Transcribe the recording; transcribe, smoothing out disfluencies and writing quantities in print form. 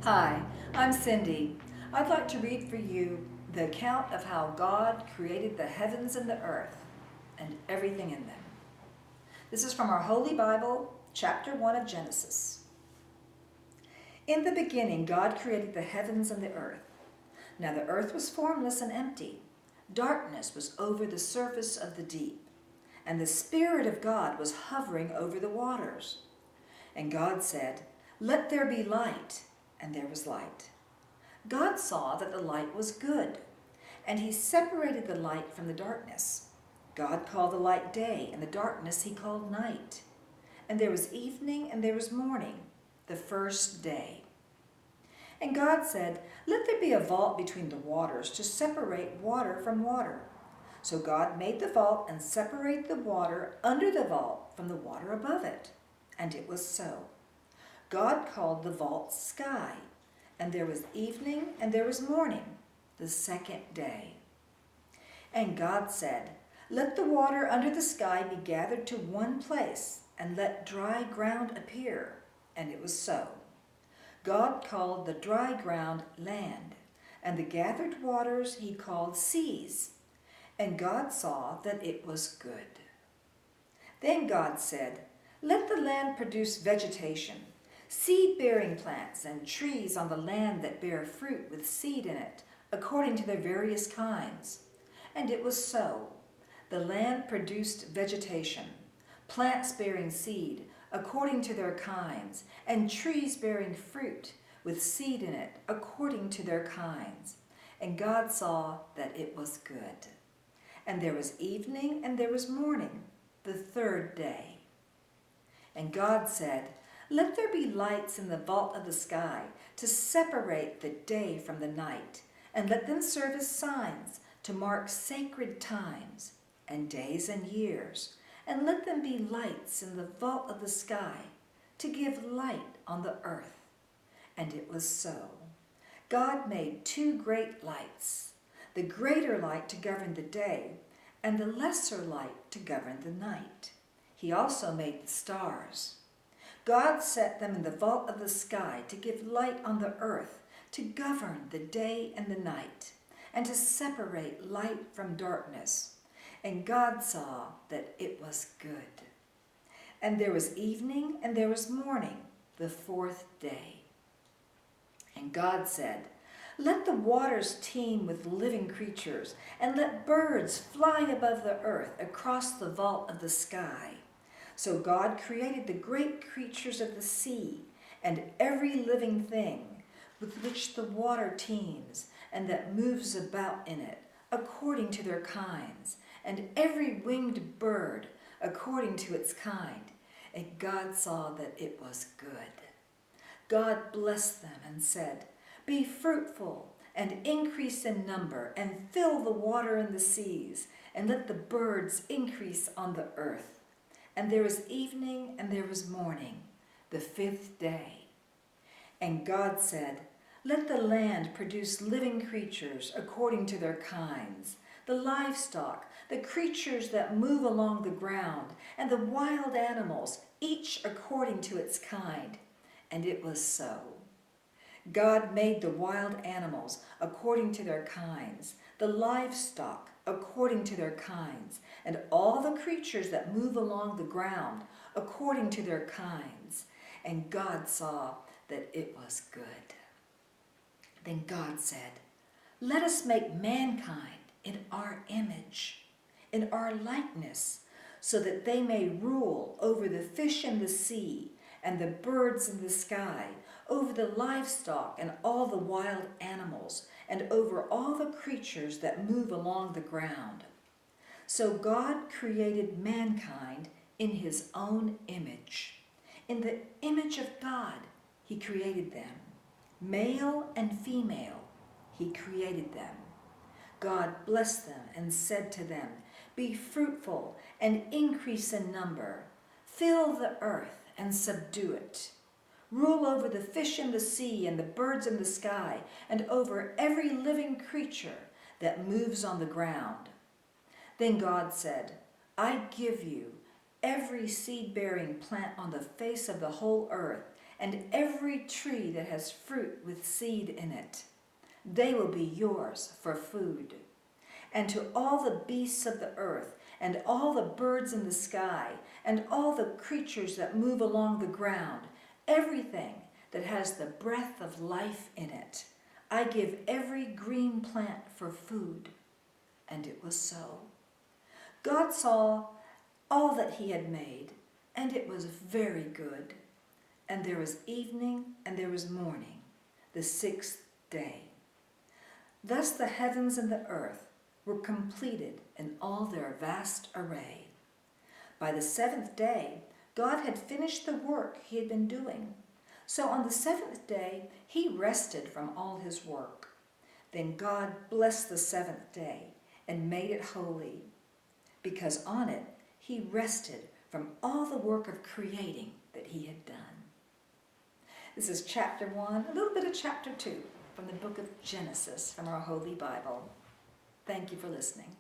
Hi, I'm Cindy. I'd like to read for you the account of how God created the heavens and the earth and everything in them. This is from our Holy Bible, chapter 1 of Genesis. In the beginning, God created the heavens and the earth. Now the earth was formless and empty. Darkness was over the surface of the deep, and the Spirit of God was hovering over the waters. And God said, "Let there be light," and there was light. God saw that the light was good, and he separated the light from the darkness. God called the light day, and the darkness he called night. And there was evening and there was morning, the first day. And God said, "Let there be a vault between the waters to separate water from water." So God made the vault and separated the water under the vault from the water above it. And it was so. God called the vault sky. And there was evening and there was morning, the second day. And God said, "Let the water under the sky be gathered to one place, and let dry ground appear." And it was so. God called the dry ground land, and the gathered waters he called seas. And God saw that it was good. Then God said, "Let the land produce vegetation, seed-bearing plants and trees on the land that bear fruit with seed in it, according to their various kinds." And it was so. The land produced vegetation, plants bearing seed, according to their kinds, and trees bearing fruit with seed in it, according to their kinds. And God saw that it was good. And there was evening and there was morning, the third day. And God said, "Let there be lights in the vault of the sky to separate the day from the night, and let them serve as signs to mark sacred times and days and years, and let them be lights in the vault of the sky to give light on the earth." And it was so. God made two great lights, the greater light to govern the day, and the lesser light to govern the night. He also made the stars. God set them in the vault of the sky to give light on the earth, to govern the day and the night, and to separate light from darkness. And God saw that it was good. And there was evening and there was morning, the fourth day. And God said, "Let the waters teem with living creatures, and let birds fly above the earth across the vault of the sky." So God created the great creatures of the sea and every living thing with which the water teems and that moves about in it, according to their kinds, and every winged bird according to its kind. And God saw that it was good. God blessed them and said, "Be fruitful and increase in number, and fill the water in the seas, and let the birds increase on the earth." And there was evening and there was morning, the fifth day. And God said, "Let the land produce living creatures according to their kinds, the livestock, the creatures that move along the ground, and the wild animals, each according to its kind." And it was so. God made the wild animals according to their kinds, the livestock according to their kinds, and all the creatures that move along the ground according to their kinds. And God saw that it was good. Then God said, "Let us make mankind in our image, in our likeness, so that they may rule over the fish in the sea and the birds in the sky, over the livestock and all the wild animals, and over all the creatures that move along the ground." So God created mankind in his own image. In the image of God, he created them. Male and female, he created them. God blessed them and said to them, "Be fruitful and increase in number. Fill the earth and subdue it. Rule over the fish in the sea and the birds in the sky, and over every living creature that moves on the ground." Then God said, "I give you every seed-bearing plant on the face of the whole earth, and every tree that has fruit with seed in it. They will be yours for food. And to all the beasts of the earth, and all the birds in the sky, and all the creatures that move along the ground, everything that has the breath of life in it, I give every green plant for food. And it was so. God saw all that he had made, and it was very good. And there was evening and there was morning, the sixth day. Thus the heavens and the earth were completed in all their vast array. By the seventh day, God had finished the work he had been doing. So on the seventh day, he rested from all his work. Then God blessed the seventh day and made it holy, because on it he rested from all the work of creating that he had done. This is chapter 1, a little bit of chapter 2 from the book of Genesis from our Holy Bible. Thank you for listening.